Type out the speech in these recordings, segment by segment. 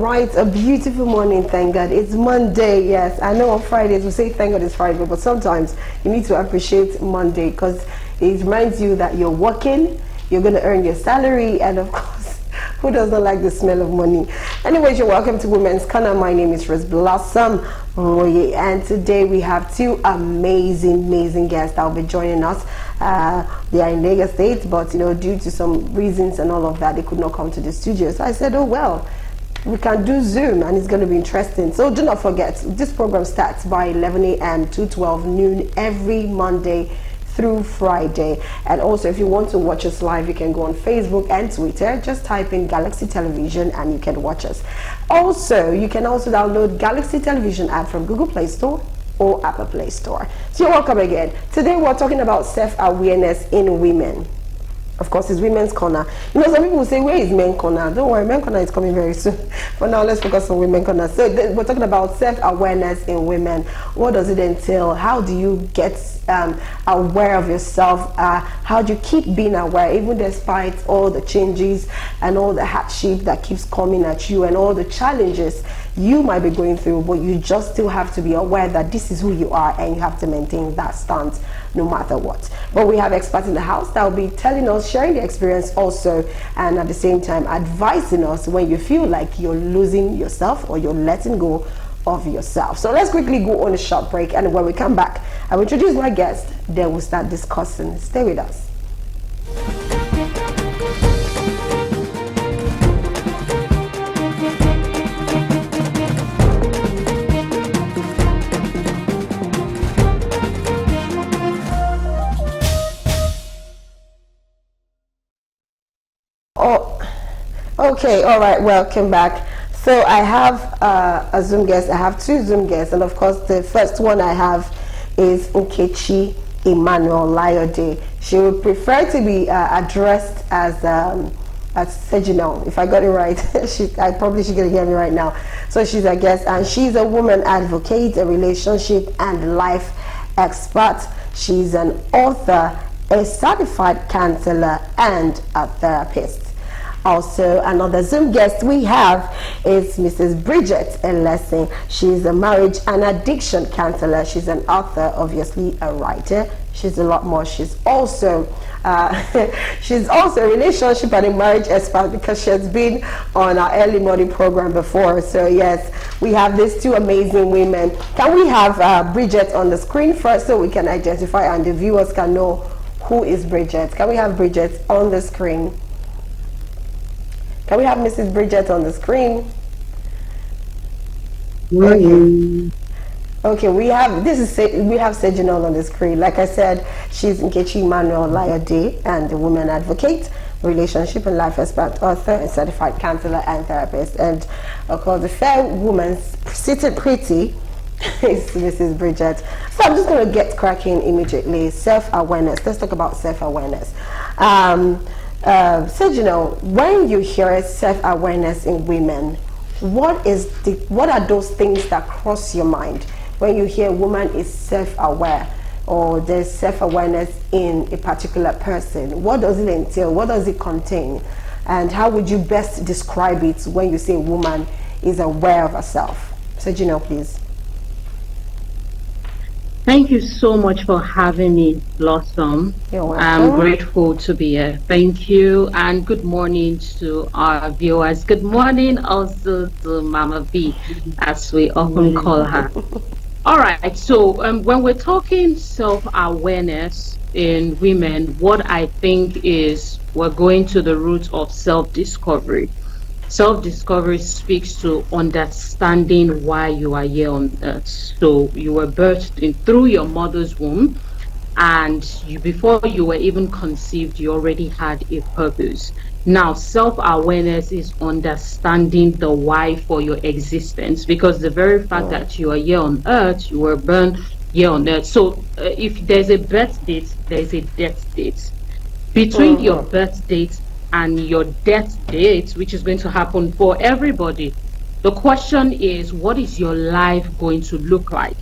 right, a beautiful morning, thank God. It's Monday, yes. I know on Fridays we say thank God it's Friday, but sometimes you need to appreciate Monday because it reminds you that you're working, you're going to earn your salary, and of course, who doesn't like the smell of money? Anyways, you're welcome to Women's Corner. My name is Rose Blossom Roye, and today we have two amazing guests that will be joining us. They are in Lagos State, but due to some reasons and all of that, they could not come to the studio. So I said, oh well, we can do Zoom and it's going to be interesting. So do not forget, this program starts by 11 a.m. to 12 noon every Monday through Friday. And also, if you want to watch us live, you can go on Facebook and Twitter. Just type in Galaxy Television and you can watch us. Also, you can also download Galaxy Television app from Google Play Store or Apple Play Store. So you're welcome again. Today we're talking about self-awareness in women. Of course, it's Women's Corner. Some people will say, where is Men Corner? Don't worry, Men Corner is coming very soon. For now, let's focus on Women Corner. So we're talking about self-awareness in women. What does it entail? How do you get aware of yourself? How do you keep being aware, even despite all the changes and all the hardship that keeps coming at you and all the challenges you might be going through, but you just still have to be aware that this is who you are and you have to maintain that stance no matter what. But we have experts in the house that will be telling us, sharing the experience also, and at the same time advising us when you feel like you're losing yourself or you're letting go of yourself. So let's quickly go on a short break, and when we come back, I will introduce my guest, then we'll start discussing. Stay with us. Okay, all right, welcome back. So I have a Zoom guest. I have two Zoom guests, and of course the first one I have is Nkechi Emmanuel Layode. She would prefer to be addressed as Seginal, if I got it right. I probably should get hear me right now. So she's a guest, and she's a woman advocate, a relationship and life expert. She's an author, a certified counselor, and a therapist. Also, another Zoom guest we have is Mrs. Bridget Elessing. She's a marriage and addiction counselor. She's an author, obviously a writer. She's a lot more. She's also a relationship and a marriage expert because she has been on our early morning program before. So yes, we have these two amazing women. Can we have Bridget on the screen first so we can identify and the viewers can know who is Bridget? Can we have Bridget on the screen? Can we have Mrs. Bridget on the screen? Okay, we have Seginal on the screen. Like I said, she's Nkechi Emmanuel Layode, and a woman advocate, relationship and life expert, author, and certified counselor and therapist. And of course, the fair woman sitting pretty is Mrs. Bridget. So I'm just going to get cracking immediately. Self-awareness. Let's talk about self-awareness. Seginal, when you hear self-awareness in women, what are those things that cross your mind when you hear a woman is self-aware or there's self-awareness in a particular person? What does it entail? What does it contain? And how would you best describe it when you say a woman is aware of herself? Seginal, please. Thank you so much for having me, Blossom. You're welcome. I'm grateful to be here. Thank you, and good morning to our viewers. Good morning also to Mama B, as we often call her. All right, so when we're talking self-awareness in women, what I think is we're going to the root of self-discovery. Self-discovery speaks to understanding why you are here on earth. So you were birthed through your mother's womb, and before you were even conceived, you already had a purpose. Now, self-awareness is understanding the why for your existence, because the very fact that you are here on earth, you were born here on earth. So if there's a birth date, there's a death date. Between your birth date and your death date, which is going to happen for everybody, the question is, what is your life going to look like?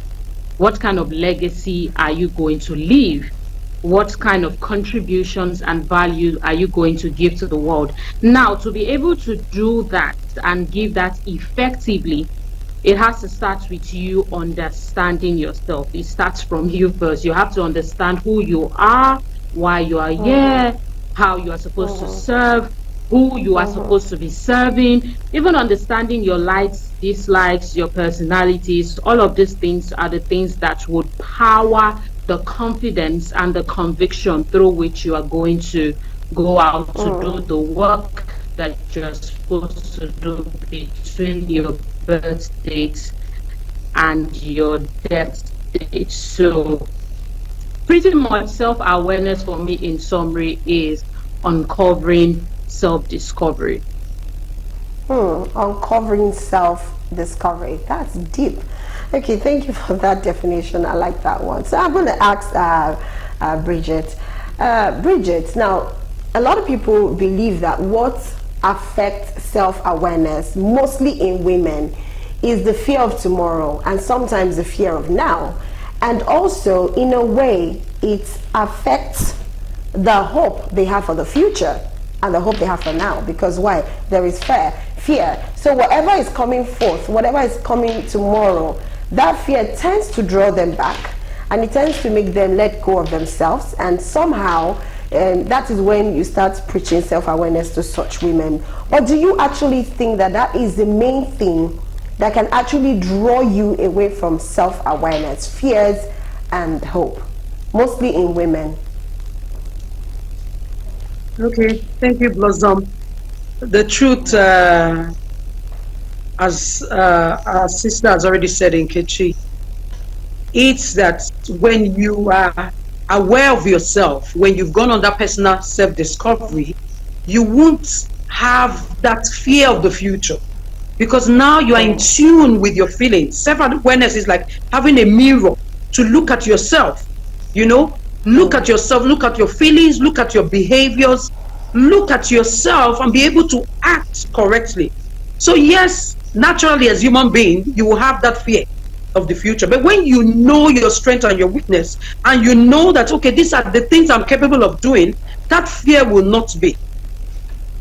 What kind of legacy are you going to leave? what kind of contributions and value are you going to give to the world? Now, to be able to do that and give that effectively, it has to start with you understanding yourself. It starts from you first. You have to understand who you are, why you are here, how you are supposed to serve, who you are supposed to be serving, even understanding your likes, dislikes, your personalities. All of these things are the things that would power the confidence and the conviction through which you are going to go out to do the work that you're supposed to do between your birth date and your death date. So pretty much self-awareness for me in summary is uncovering self-discovery. Uncovering self-discovery. That's deep. Okay, thank you for that definition. I like that one. So I'm going to ask Bridget. Bridget, now, a lot of people believe that what affects self-awareness, mostly in women, is the fear of tomorrow and sometimes the fear of now. And also, in a way, it affects the hope they have for the future and the hope they have for now. Because why? There is fear. So whatever is coming forth, whatever is coming tomorrow, that fear tends to draw them back, and it tends to make them let go of themselves. And somehow, that is when you start preaching self-awareness to such women. Or do you actually think that that is the main thing that can actually draw you away from self-awareness, fears and hope, mostly in women? Okay, thank you, Blossom. The truth, as our sister has already said, Nkechi, it's that when you are aware of yourself, when you've gone on that personal self-discovery, you won't have that fear of the future, because now you are in tune with your feelings. Self-awareness is like having a mirror to look at yourself, you know, look at yourself, look at your feelings, look at your behaviors, look at yourself and be able to act correctly. So yes, naturally as human being, you will have that fear of the future. But when you know your strength and your weakness, and you know that, okay, these are the things I'm capable of doing, that fear will not be.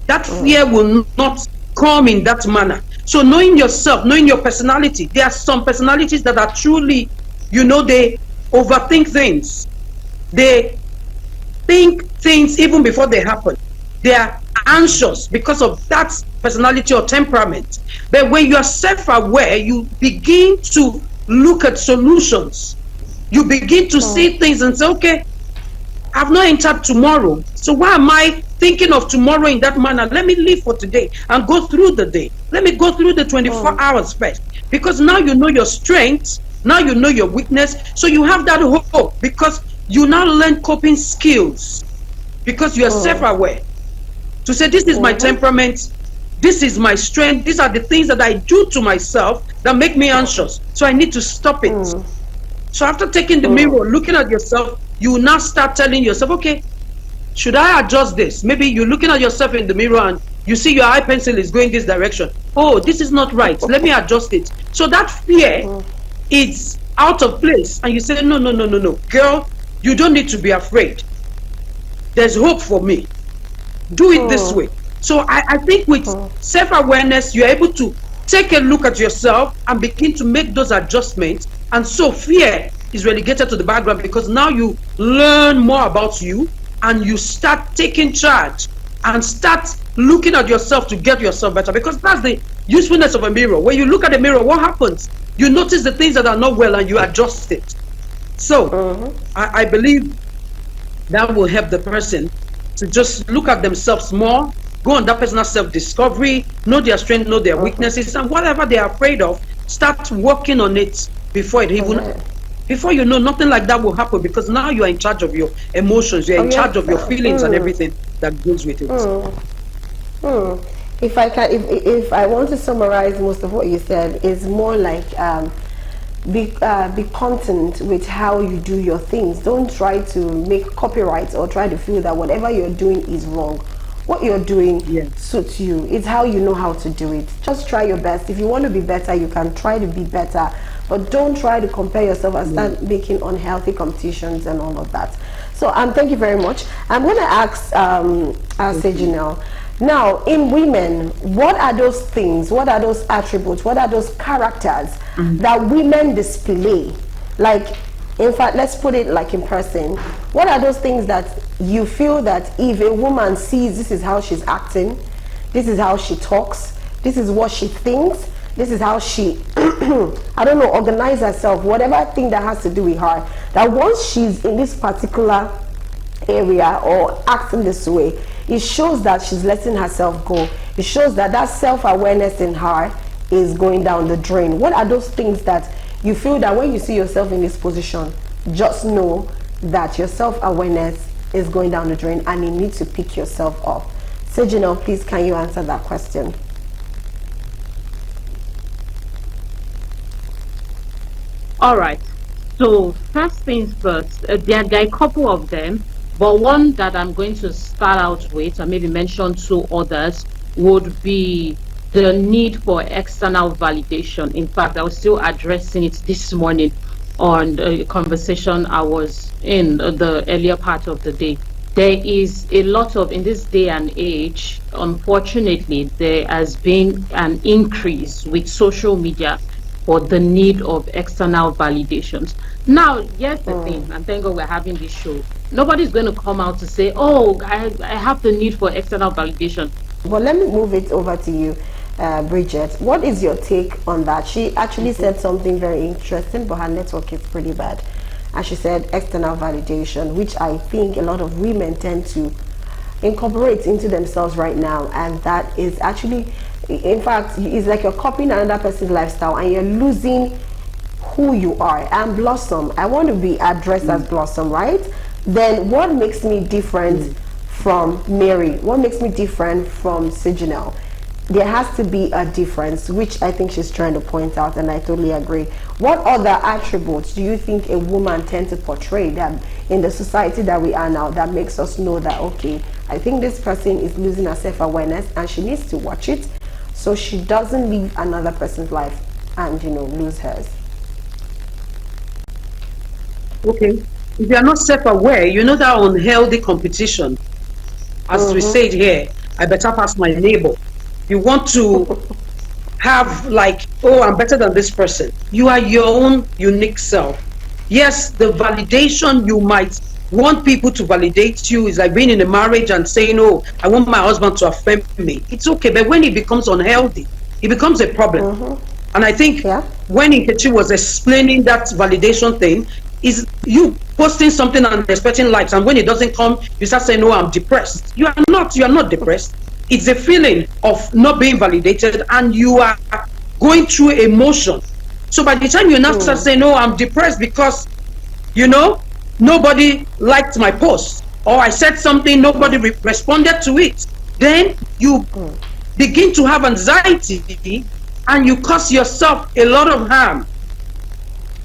That fear will not come in that manner. So knowing yourself, knowing your personality, there are some personalities that are truly, you know, they overthink things. They think things even before they happen. They are anxious because of that personality or temperament. But when you are self-aware, you begin to look at solutions. You begin to see things and say, okay, I've not entered tomorrow, so why am I thinking of tomorrow in that manner? Let me live for today and go through the day. Let me go through the 24 hours first, because now you know your strengths, now you know your weakness, so you have that hope, because you now learn coping skills, because you are self-aware to say, this is my temperament, this is my strength, these are the things that I do to myself that make me anxious, so I need to stop it. So after taking the mirror, looking at yourself, you now start telling yourself, okay, should I adjust this? Maybe you're looking at yourself in the mirror and you see your eye pencil is going this direction. Oh, this is not right. Let me adjust it. So that fear is out of place. And you say, no, no, no, no, no. Girl, you don't need to be afraid. There's hope for me. Do it this way. So I think with self-awareness, you're able to take a look at yourself and begin to make those adjustments. And so fear is relegated to the background, because now you learn more about you and you start taking charge and start looking at yourself to get yourself better, because that's the usefulness of a mirror. When you look at a mirror, what happens? You notice the things that are not well and you adjust it. So I believe that will help the person to just look at themselves more, go on that personal self-discovery, know their strengths, know their weaknesses, and whatever they are afraid of, start working on it before it even before you know, nothing like that will happen, because now you are in charge of your emotions, you're in charge of your feelings and everything that goes with it. If I can, if I want to summarize most of what you said, it's more like be content with how you do your things. Don't try to make copyrights or try to feel that whatever you're doing is wrong. What you're doing suits you. It's how you know how to do it. Just try your best. If you want to be better, you can try to be better, but don't try to compare yourself and start making unhealthy competitions and all of that. So So thank you very much. I'm going to ask Janelle. Now, in women, what are those things? What are those attributes? What are those characters that women display? Like, in fact, let's put it like in person. What are those things that you feel that if a woman sees this is how she's acting, this is how she talks, this is what she thinks, this is how she, I don't know, organize herself, whatever thing that has to do with her, that once she's in this particular area or acting this way, it shows that she's letting herself go. It shows that that self-awareness in her is going down the drain. What are those things that you feel that when you see yourself in this position, just know that your self-awareness is going down the drain and you need to pick yourself up? Janelle, please, can you answer that question? All right. So first things first, there are a couple of them, but one that I'm going to start out with, and maybe mention two others, would be the need for external validation. In fact, I was still addressing it this morning on a conversation I was in the earlier part of the day. There is a lot of, in this day and age, unfortunately, there has been an increase with social media for the need of external validations. Now, here's the thing, and thank God we're having this show. Nobody's going to come out to say, oh, I have the need for external validation. Well, let me move it over to you, Bridget. What is your take on that? She actually said something very interesting, but her network is pretty bad. And she said external validation, which I think a lot of women tend to incorporate into themselves right now. And that is actually, in fact, it's like you're copying another person's lifestyle and you're losing who you are. I'm Blossom. I want to be addressed as Blossom, right? Then what makes me different from Mary? What makes me different from Janelle? There has to be a difference, which I think she's trying to point out, and I totally agree. What other attributes do you think a woman tends to portray that in the society that we are now that makes us know that, okay, I think this person is losing her self-awareness and she needs to watch it so she doesn't live another person's life and, you know, lose hers? Okay. If you are not self-aware, you know that unhealthy competition. As we said here, I better pass my neighbor. You want to have like, oh, I'm better than this person. You are your own unique self. Yes, the validation you might want people to validate you is like being in a marriage and saying, oh, I want my husband to affirm me. It's okay, but when it becomes unhealthy, it becomes a problem. And I think when Nkechi was explaining that validation thing, is you posting something and expecting likes, and when it doesn't come, you start saying, "No, I'm depressed." You are not depressed. It's a feeling of not being validated, and you are going through emotion. So by the time you now start saying, "No, I'm depressed because, you know, nobody liked my post, or I said something, nobody responded to it," then you begin to have anxiety, and you cause yourself a lot of harm.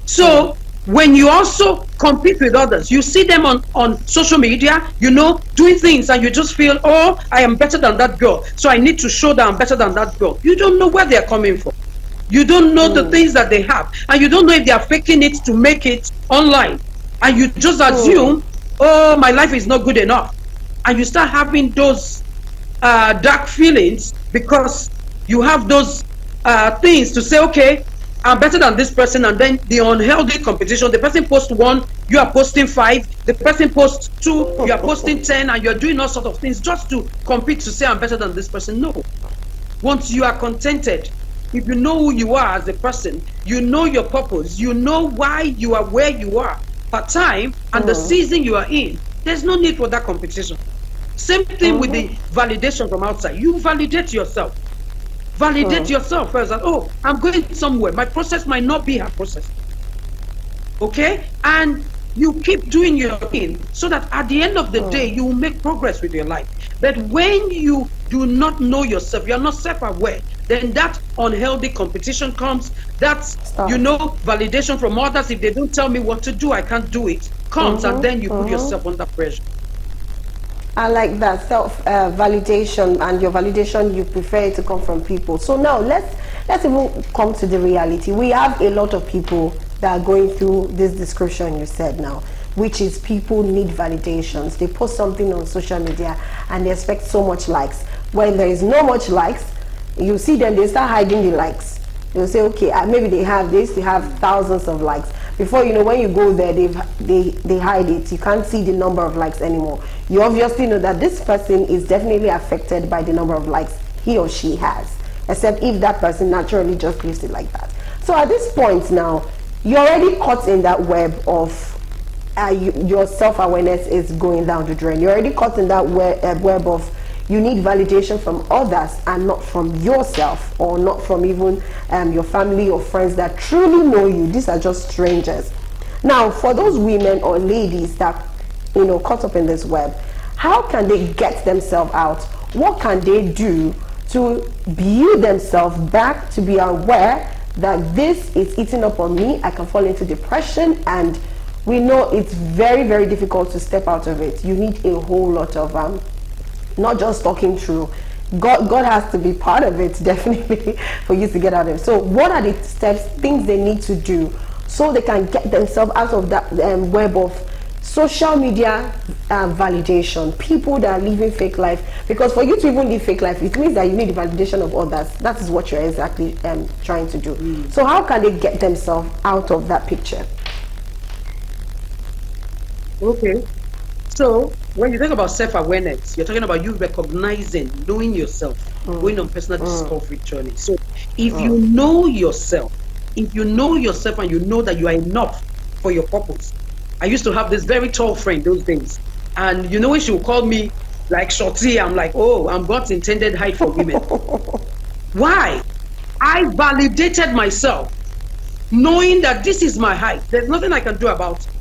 So when you also compete with others, you see them on social media, you know, doing things, and you just feel, oh, I am better than that girl, so I need to show that I'm better than that girl. You don't know where they're coming from. You don't know the things that they have, and you don't know if they are faking it to make it online. And you just assume, oh, my life is not good enough. And you start having those dark feelings because you have those things to say, okay, I'm better than this person, and then the unhealthy competition. The person posts 1, you are posting 5. The person posts 2, you are posting 10, and you're doing all sorts of things just to compete to say I'm better than this person. No. Once you are contented, if you know who you are as a person, you know your purpose, you know why you are where you are per time and the season you are in, there's no need for that competition. Same thing with the validation from outside. You validate yourself. Validate yourself first. That, oh, I'm going somewhere. My process might not be her process. Okay? And you keep doing your thing so that at the end of the day, you will make progress with your life. But when you do not know yourself, you're not self-aware, then that unhealthy competition comes. That's, you know, validation from others. If they don't tell me what to do, I can't do it. Comes, and then you put yourself under pressure. I like that self-validation, and your validation, you prefer it to come from people. So now let's even come to the reality. We have a lot of people that are going through this description you said now. which is people need validations. They post something on social media and they expect so much likes. When there is no much likes, you see them, they start hiding the likes. They'll say, okay, maybe they have this, they have thousands of likes. Before you know, when you go there, they hide it. You can't see the number of likes anymore. You obviously know that this person is definitely affected by the number of likes he or she has, except if that person naturally just leaves it like that. So at this point now, you're already caught in that web of your self-awareness is going down the drain. You're already caught in that web of you need validation from others and not from yourself, or not from even your family or friends that truly know you. These are just strangers. Now, for those women or ladies that, you know, caught up in this web, how can they get themselves out? What can they do to build themselves back, to be aware that this is eating up on me? I can fall into depression, and we know it's very, very difficult to step out of it. You need a whole lot of not just talking through. God has to be part of it, definitely, for you to get out of it. So what are the steps, things they need to do so they can get themselves out of that web of social media validation, people that are living fake life? Because for you to even live fake life, it means that you need the validation of others. That is what you're exactly trying to do. So how can they get themselves out of that picture? Okay. So when you think about self-awareness, you're talking about you recognizing, knowing yourself, going on personal discovery journey. So if you know yourself, and you know that you are enough for your purpose. I used to have this very tall friend those days, and you know, when she would call me like shorty, I'm like, oh, I'm God's intended height for women. Why? I validated myself, knowing that this is my height. There's nothing I can do about it.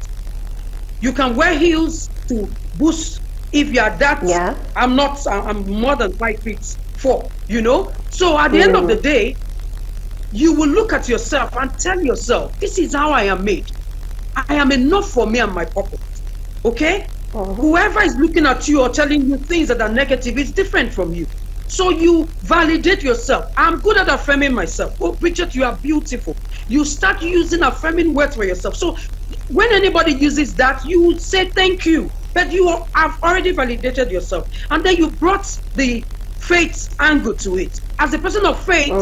You can wear heels to boost if you are that. Yeah. I'm more than 5'4", you know. So at the end of the day, you will look at yourself and tell yourself, this is how I am made. I am enough for me and my purpose. Okay? Whoever is looking at you or telling you things that are negative is different from you. So you validate yourself. I'm good at affirming myself. Oh, Bridget, you are beautiful. You start using affirming words for yourself. So when anybody uses that, you say thank you. But you have already validated yourself. And then you brought the faith angle to it. As a person of faith,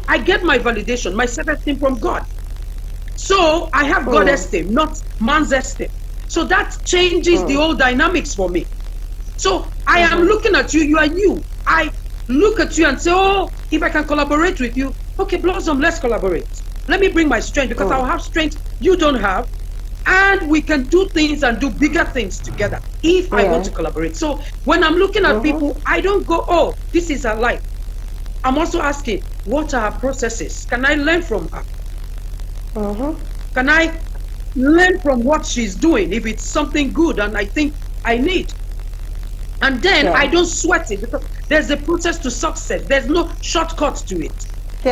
I get my validation, my self-esteem from God. So I have God esteem, not man's esteem. So that changes the whole dynamics for me. So I am looking at you, you are you. I look at you and say, oh, if I can collaborate with you, okay, Blossom, let's collaborate. Let me bring my strength, because I'll have strength you don't have. And we can do things and do bigger things together if I want to collaborate. So when I'm looking at people, I don't go, oh, this is her life. I'm also asking, what are her processes? Can I learn from her? Can I learn from what she's doing if it's something good and I think I need? And then I don't sweat it, because there's a process to success. There's no shortcut to it.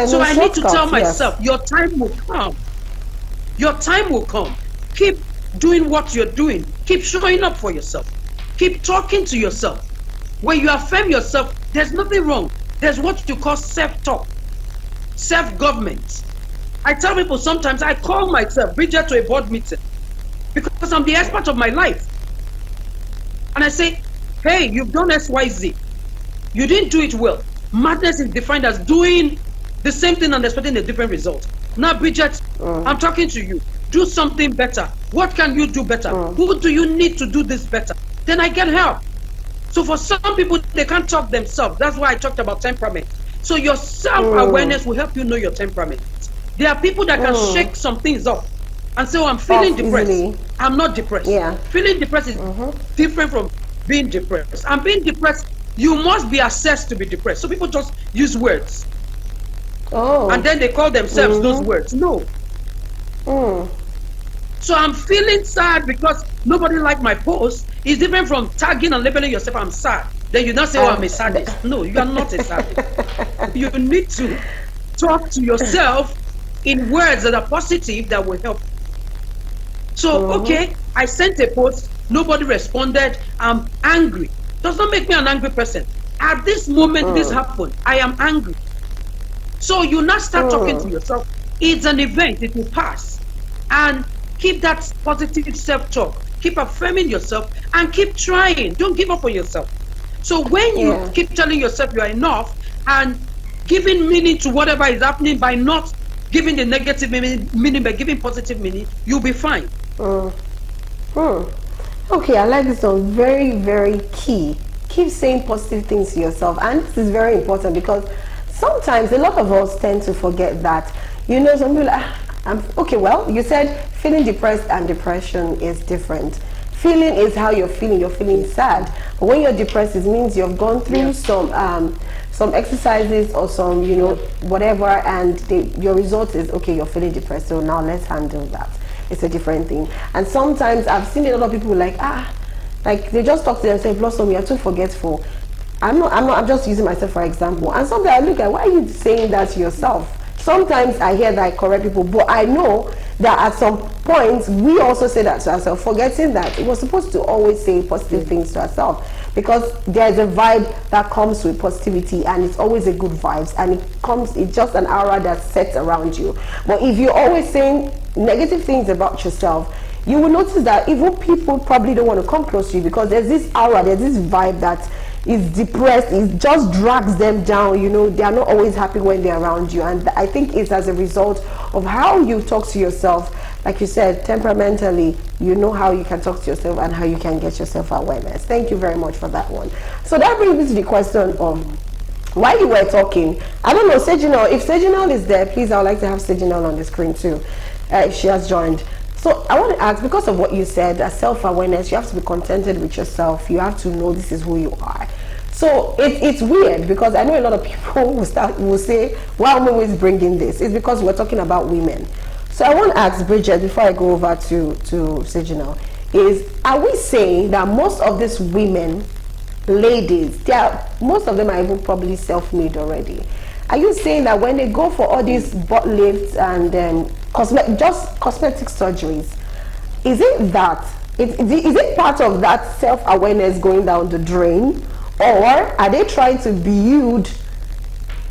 So I need to tell myself, your time will come. Your time will come. Keep doing what you're doing. Keep showing up for yourself. Keep talking to yourself. When you affirm yourself, there's nothing wrong. There's what you call self-talk, self-government. I tell people sometimes, I call myself Bridget to a board meeting because I'm the expert of my life. And I say, hey, you've done XYZ. You didn't do it well. Madness is defined as doing the same thing and expecting a different result. Now, Bridget, I'm talking to you. Do something better. What can you do better? Who do you need to do this better? Then I get help. So for some people, they can't talk themselves. That's why I talked about temperament. So your self-awareness will help you know your temperament. There are people that can shake some things up and say, oh, I'm feeling depressed. Easily. I'm not depressed. Feeling depressed is different from being depressed. And being depressed, you must be assessed to be depressed. So people just use words. And then they call themselves those words. No. So I'm feeling sad because nobody liked my post. It's different from tagging and labeling yourself, I'm sad. Then you not say, oh, I'm a sadist. No, you are not a sadist. You need to talk to yourself in words that are positive that will help. So, okay, I sent a post, nobody responded, I'm angry. Does not make me an angry person. At this moment this happened, I am angry. So you now start talking to yourself. It's an event, it will pass. And keep that positive self-talk. keep affirming yourself, and keep trying. Don't give up on yourself. So when you keep telling yourself you are enough and giving meaning to whatever is happening by not giving the negative meaning by giving positive meaning, you'll be fine. Okay, I like this one. Very, very key. Keep saying positive things to yourself. And this is very important because sometimes a lot of us tend to forget that. You know, some people okay, well, you said feeling depressed and depression is different. Feeling is how you're feeling. You're feeling sad. But when you're depressed, it means you've gone through some exercises or some, you know, whatever, and your result is, okay, you're feeling depressed, so now let's handle that. It's a different thing. And sometimes I've seen a lot of people like they just talk to themselves, Blossom, you're too forgetful. I'm just using myself for example. And sometimes I look at, why are you saying that to yourself? Sometimes I hear that I correct people, but I know that at some point we also say that to ourselves, forgetting that we're supposed to always say positive things to ourselves, because there's a vibe that comes with positivity, and it's always a good vibes, and it's just an aura that's set around you. But if you're always saying negative things about yourself, you will notice that even people probably don't want to come close to you, because there's this aura, there's this vibe that is depressed. It just drags them down. You know, they are not always happy when they're around you, and I think it's as a result of how you talk to yourself. Like you said, temperamentally, you know how you can talk to yourself and how you can get yourself awareness. Thank you very much for that one. So that brings me to the question of, while you were talking, I don't know, Sejinal, if Sejinal is there, please, I would like to have Sejinal on the screen too, if she has joined. So I want to ask, because of what you said, self-awareness, you have to be contented with yourself. You have to know this is who you are. So it's weird, because I know a lot of people will say, why am I always bringing this? It's because we're talking about women. So I want to ask Bridget, before I go over to Sejinal, are we saying that most of these women, ladies, most of them are even probably self-made already? Are you saying that when they go for all these butt lifts and just cosmetic surgeries, is it part of that self-awareness going down the drain, or are they trying to build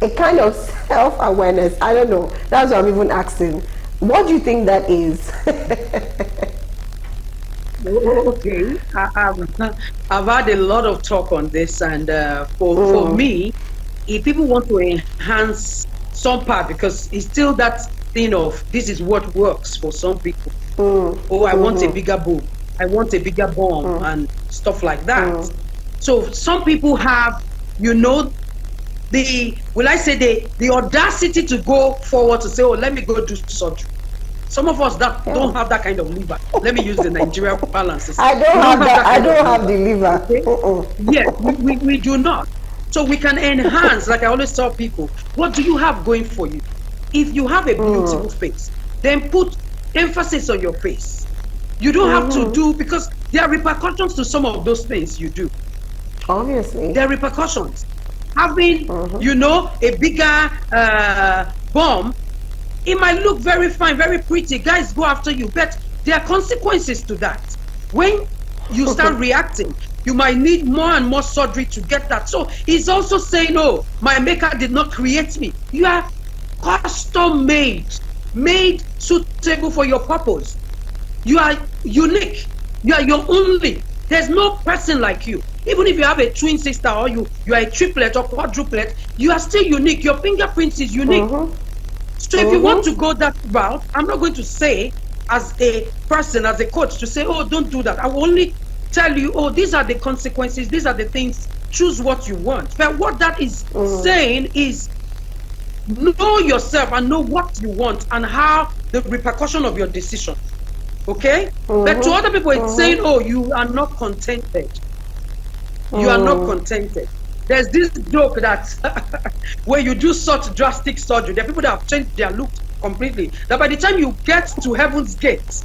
a kind of self-awareness? I don't know. That's what I'm even asking. What do you think that is? Okay, I've had a lot of talk on this, and for me, if people want to enhance some part, because it's still that thing of, this is what works for some people. I want a bigger boob, I want a bigger bum, and stuff like that. So some people have, you know, the audacity to go forward to say, oh, let me go do surgery. Some of us that don't have that kind of liver. Let me use the Nigerian balance. I don't have the liver. Okay? Yeah, we do not. So we can enhance, like I always tell people, what do you have going for you? If you have a beautiful face, then put emphasis on your face. You don't have to do, because there are repercussions to some of those things you do. Obviously. There are repercussions. Having, you know, a bigger bum, it might look very fine, very pretty. Guys go after you, but there are consequences to that. When you start reacting, you might need more and more surgery to get that. So he's also saying, oh, my maker did not create me. You are custom made suitable for your purpose. You are unique. You are your only. There's no person like you. Even if you have a twin sister, or you are a triplet or quadruplet, you are still unique. Your fingerprint is unique. So if you want to go that route, I'm not going to say, as a person, as a coach, to say, oh, don't do that. I will only tell you, oh, these are the consequences, these are the things, choose what you want. But what that is saying is, know yourself and know what you want and how the repercussion of your decision. Okay? But to other people, it's saying, oh, you are not contented. You are not contented. There's this joke that when you do such drastic surgery, there are people that have changed their look completely, that by the time you get to heaven's gate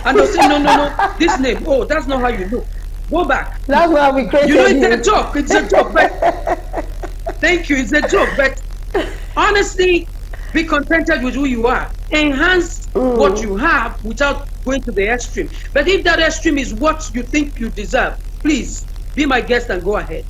and they'll say, no, this name, oh, that's not how you look, go back. That's why we created you know, it's a joke, but thank you, it's a joke, but honestly, be contented with who you are. Enhance what you have without going to the extreme. But if that extreme is what you think you deserve, please be my guest and go ahead.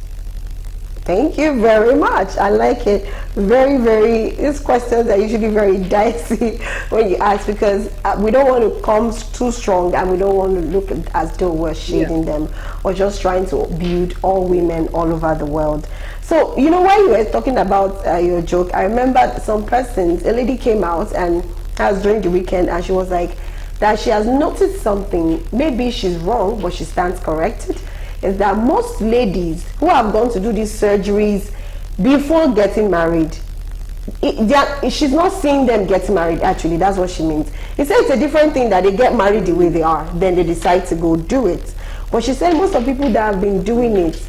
Thank you very much. I like it. Very, very, these questions are usually very dicey when you ask, because we don't want to come too strong, and we don't want to look as though we're shading them or just trying to build all women all over the world. So, you know, while you were talking about your joke, I remember some persons, a lady came out, and that was during the weekend, and she was like, that she has noticed something. Maybe she's wrong, but she stands corrected. Is that most ladies who have gone to do these surgeries before getting married, she's not seeing them getting married. Actually, that's what she means. He said it's a different thing that they get married the way they are, then they decide to go do it. But she said most of the people that have been doing it,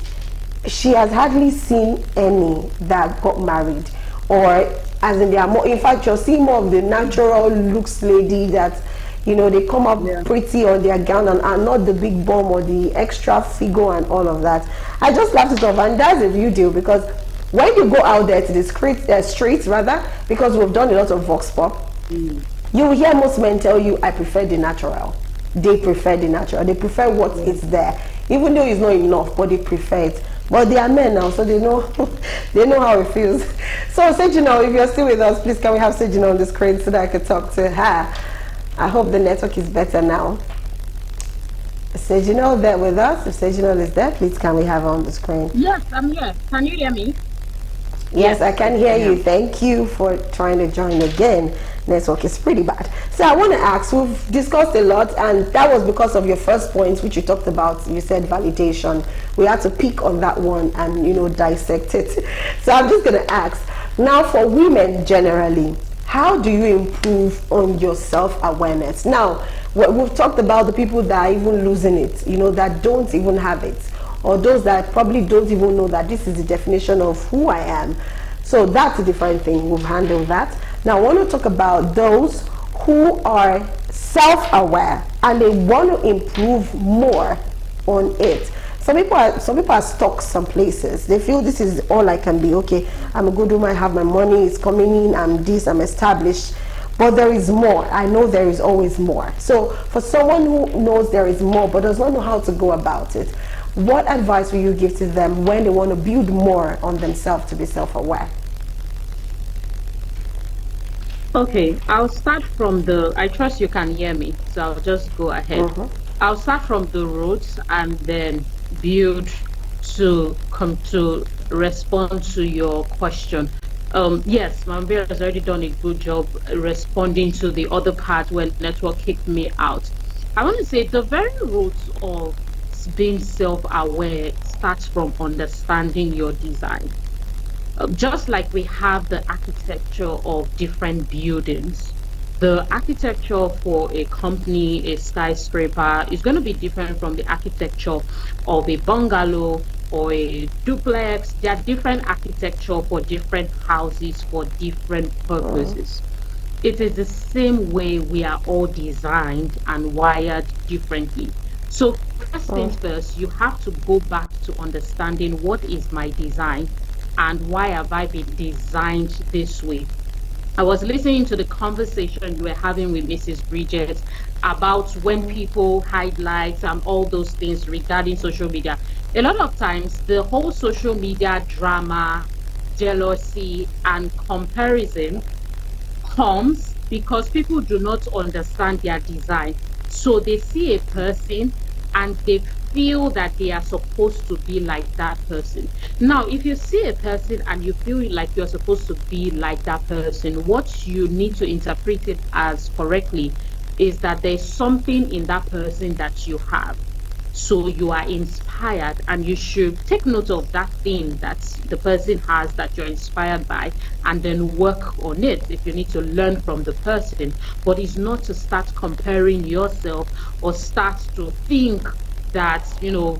she has hardly seen any that got married, or as in they are more, in fact you're seeing more of the natural looks lady that, you know, they come up pretty on their gown, and are not the big bum or the extra figure and all of that. I just laughed it off, and that's a real deal, because when you go out there to the streets rather, because we've done a lot of vox pop, you will hear most men tell you, I prefer the natural. They prefer the natural. They prefer what is there, even though it's not enough, but they prefer it. But they are men now, so they know they know how it feels. So Sejina, if you're still with us, please can we have Sejina on the screen so that I can talk to her. I hope the network is better now. Sejinal there with us? If Sejinal is there, please can we have her on the screen? Yes, I'm here. Can you hear me? Yes, I can hear you. Thank you for trying to join again. Network is pretty bad. So I want to ask, we've discussed a lot, and that was because of your first point, which you talked about. You said validation. We had to pick on that one and, you know, dissect it. So I'm just going to ask, now for women generally, how do you improve on your self-awareness? Now, we've talked about the people that are even losing it, you know, that don't even have it, or those that probably don't even know that this is the definition of who I am. So that's a different thing. We've handled that. Now, I want to talk about those who are self-aware and they want to improve more on it. Some people are stuck some places. They feel this is all I can be. Okay, I'm a good woman, I have my money, it's coming in, I'm established. But there is more. I know there is always more. So for someone who knows there is more but does not know how to go about it, what advice will you give to them when they want to build more on themselves to be self-aware? Okay, I'll start from I trust you can hear me, so I'll just go ahead. I'll start from the roots and then build to come to respond to your question. Yes, Mambia has already done a good job responding to the other part when network kicked me out. I want to say the very roots of being self-aware starts from understanding your design. Just like we have the architecture of different buildings, the architecture for a company, a skyscraper, is going to be different from the architecture of a bungalow or a duplex. There are different architecture for different houses for different purposes. It is the same way we are all designed and wired differently. So first things first, you have to go back to understanding what is my design and why have I been designed this way. I was listening to the conversation you were having with Mrs. Bridget about when people hide likes and all those things regarding social media. A lot of times, the whole social media drama, jealousy, and comparison comes because people do not understand their design. So they see a person and they feel that they are supposed to be like that person. Now, if you see a person and you feel like you're supposed to be like that person, what you need to interpret it as correctly is that there's something in that person that you have. So you are inspired and you should take note of that thing that the person has that you're inspired by and then work on it if you need to learn from the person. But it's not to start comparing yourself or start to think that, you know,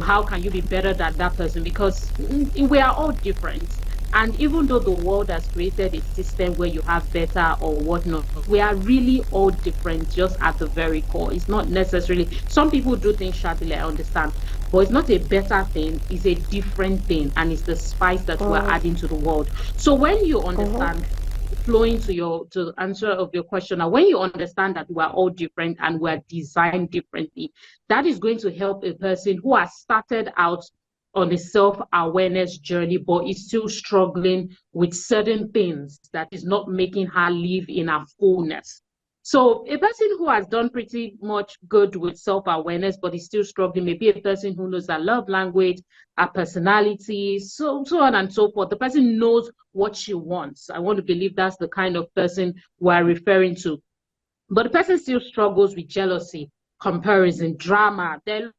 how can you be better than that person? Because we are all different. And even though the world has created a system where you have better or whatnot, we are really all different just at the very core. It's not necessarily, some people do things shabbily, I understand, but it's not a better thing, it's a different thing, and it's the spice that we're adding to the world. So when you understand, flowing to the answer of your question, now when you understand that we're all different and we're designed differently, that is going to help a person who has started out on a self-awareness journey, but is still struggling with certain things that is not making her live in her fullness. So a person who has done pretty much good with self-awareness, but is still struggling, maybe a person who knows her love language, her personality, so on and so forth. The person knows what she wants. I want to believe that's the kind of person we're referring to. But the person still struggles with jealousy, comparison, drama. Then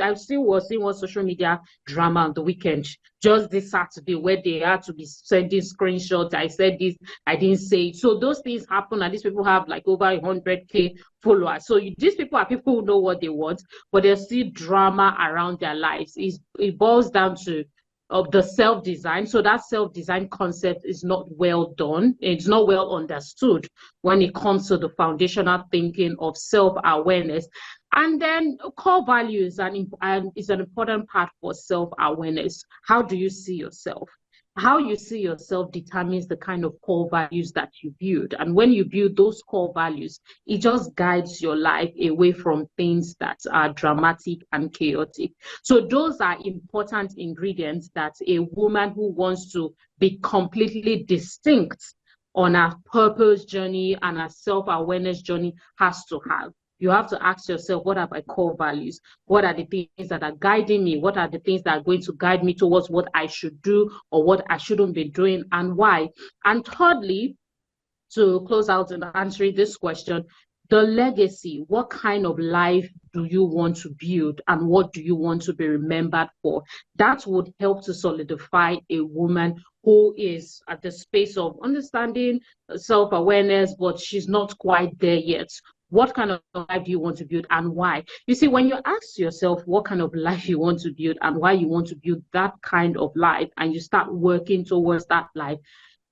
I still was seeing one social media drama on the weekend, just this Saturday, where they had to be sending screenshots. I said this, I didn't say it. So those things happen, and these people have like over 100K followers. So these people are people who know what they want, but there's still drama around their lives. It boils down to of the self-design. So that self-design concept is not well done. It's not well understood when it comes to the foundational thinking of self-awareness. And then core values is an important part for self-awareness. How do you see yourself? How you see yourself determines the kind of core values that you build. And when you build those core values, it just guides your life away from things that are dramatic and chaotic. So those are important ingredients that a woman who wants to be completely distinct on her purpose journey and her self-awareness journey has to have. You have to ask yourself, what are my core values? What are the things that are guiding me? What are the things that are going to guide me towards what I should do or what I shouldn't be doing, and why? And thirdly, to close out and answering this question, the legacy. What kind of life do you want to build, and what do you want to be remembered for? That would help to solidify a woman who is at the space of understanding self-awareness, but she's not quite there yet. What kind of life do you want to build, and why? You see, when you ask yourself what kind of life you want to build and why you want to build that kind of life, and you start working towards that life,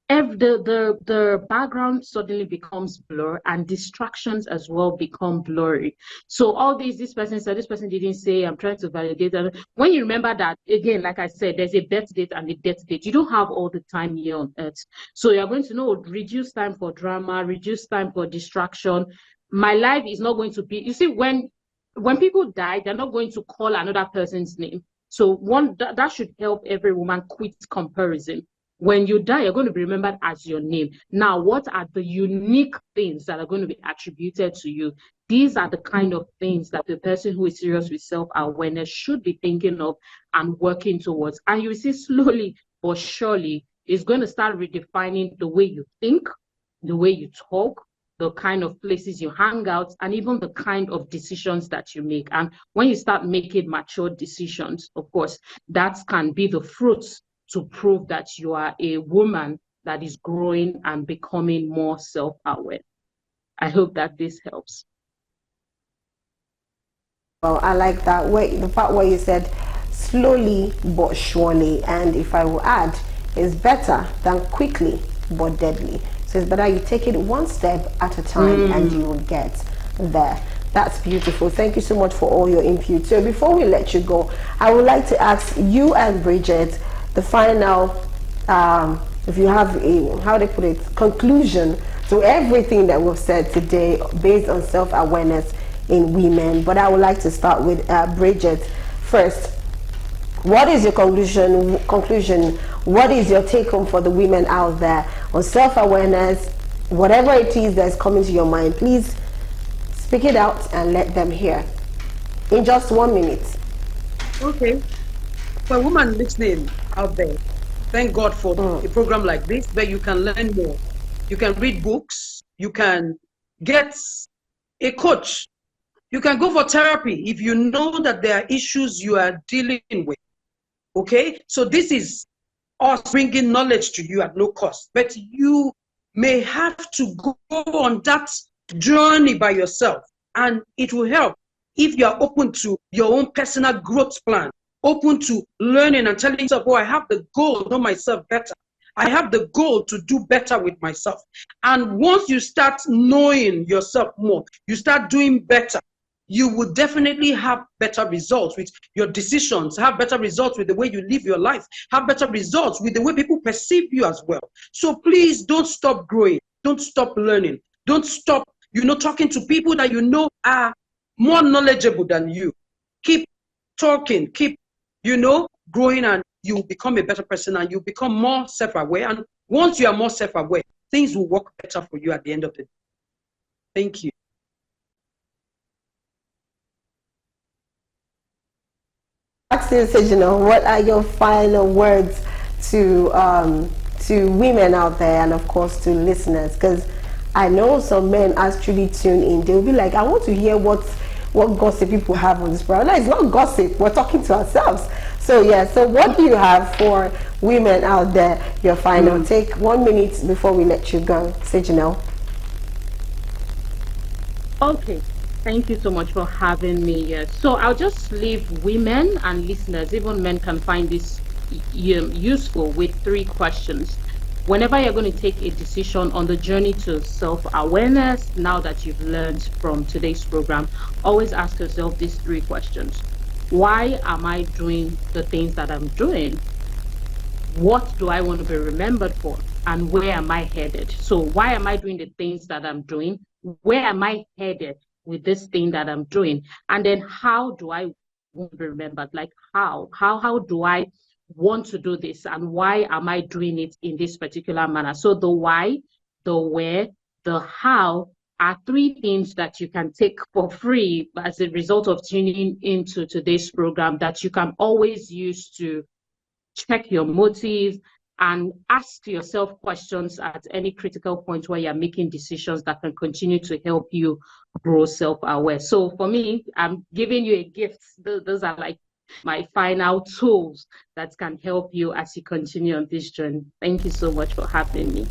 the background suddenly becomes blur, and distractions as well become blurry. So all this person said, this person didn't say, I'm trying to validate them. When you remember that, again, like I said, there's a birth date and a death date. You don't have all the time here on earth. So you're going to know, reduce time for drama, reduce time for distraction. My life is not going to be, you see, when people die, they're not going to call another person's name. So that should help every woman quit comparison. When you die, you're going to be remembered as your name. Now, what are the unique things that are going to be attributed to you? These are the kind of things that the person who is serious with self-awareness should be thinking of and working towards. And you see, slowly but surely, it's going to start redefining the way you think, the way you talk, the kind of places you hang out, and even the kind of decisions that you make. And when you start making mature decisions, of course, that can be the fruits to prove that you are a woman that is growing and becoming more self-aware. I hope that this helps. Well, I like that way, the part where you said slowly but surely, and if I will add, it's better than quickly but deadly. So it's better you take it one step at a time and you will get there. That's beautiful. Thank you so much for all your input. So before we let you go, I would like to ask you and Bridget the final, if you have a, how they put it, conclusion to everything that we've said today based on self-awareness in women. But I would like to start with Bridget first. What is your conclusion? What is your take home for the women out there on self-awareness? Whatever it is that's coming to your mind, please speak it out and let them hear in just 1 minute. Okay. For a woman listening out there, thank God for a program like this where you can learn more. You can read books. You can get a coach. You can go for therapy if you know that there are issues you are dealing with. Okay, so this is us bringing knowledge to you at no cost, but you may have to go on that journey by yourself, and it will help if you are open to your own personal growth plan, open to learning and telling yourself, oh, I have the goal to know myself better. I have the goal to do better with myself. And once you start knowing yourself more, you start doing better, you will definitely have better results with your decisions, have better results with the way you live your life, have better results with the way people perceive you as well. So please don't stop growing. Don't stop learning. Don't stop, talking to people that you know are more knowledgeable than you. Keep talking, keep, growing, and you become a better person, and you become more self-aware. And once you are more self-aware, things will work better for you at the end of the day. Thank you. What are your final words to women out there, and of course to listeners? Because I know some men actually tune in. They'll be like, I want to hear what gossip people have on this program. No, it's not gossip. We're talking to ourselves. So yeah. So what do you have for women out there? Your final take. 1 minute before we let you go, Sejinel. Okay. Thank you so much for having me here. So I'll just leave women and listeners, even men can find this useful, with 3 questions. Whenever you're going to take a decision on the journey to self-awareness, now that you've learned from today's program, always ask yourself these 3 questions. Why am I doing the things that I'm doing? What do I want to be remembered for? And where am I headed? So why am I doing the things that I'm doing? Where am I headed with this thing that I'm doing? And then how do I want to be remembered? Like how do I want to do this, and why am I doing it in this particular manner? So the why, the where, the how are 3 things that you can take for free as a result of tuning into today's program, that you can always use to check your motives and ask yourself questions at any critical point where you're making decisions that can continue to help you grow self-aware. So for me, I'm giving you a gift. Those are like my final tools that can help you as you continue on this journey. Thank you so much for having me.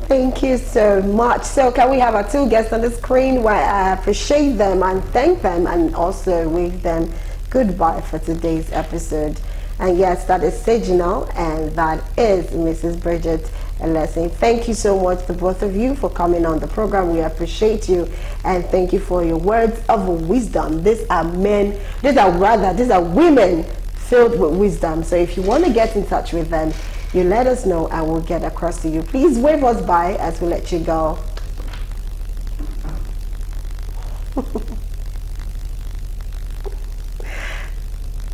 Thank you so much. So can we have our 2 guests on the screen, where I appreciate them and thank them, and also wave them goodbye for today's episode. And yes, that is Sejinel, and that is Mrs. Bridget Elese. Thank you so much to both of you for coming on the program. We appreciate you, and thank you for your words of wisdom. These are women filled with wisdom. So if you want to get in touch with them, you let us know and we'll get across to you. Please wave us bye as we let you go.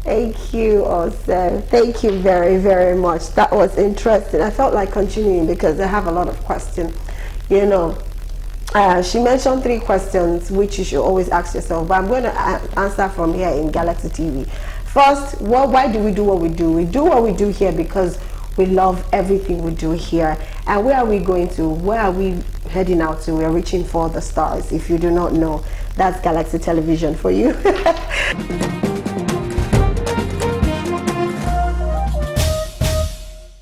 Thank you also. Thank you very, very much. That was interesting. I felt like continuing because I have a lot of questions. You know, she mentioned 3 questions which you should always ask yourself, but I'm going to answer from here in Galaxy TV. First, why do we do what we do? We do what we do here because we love everything we do here. And where are we going to? Where are we heading out to? We're reaching for the stars. If you do not know, that's Galaxy Television for you.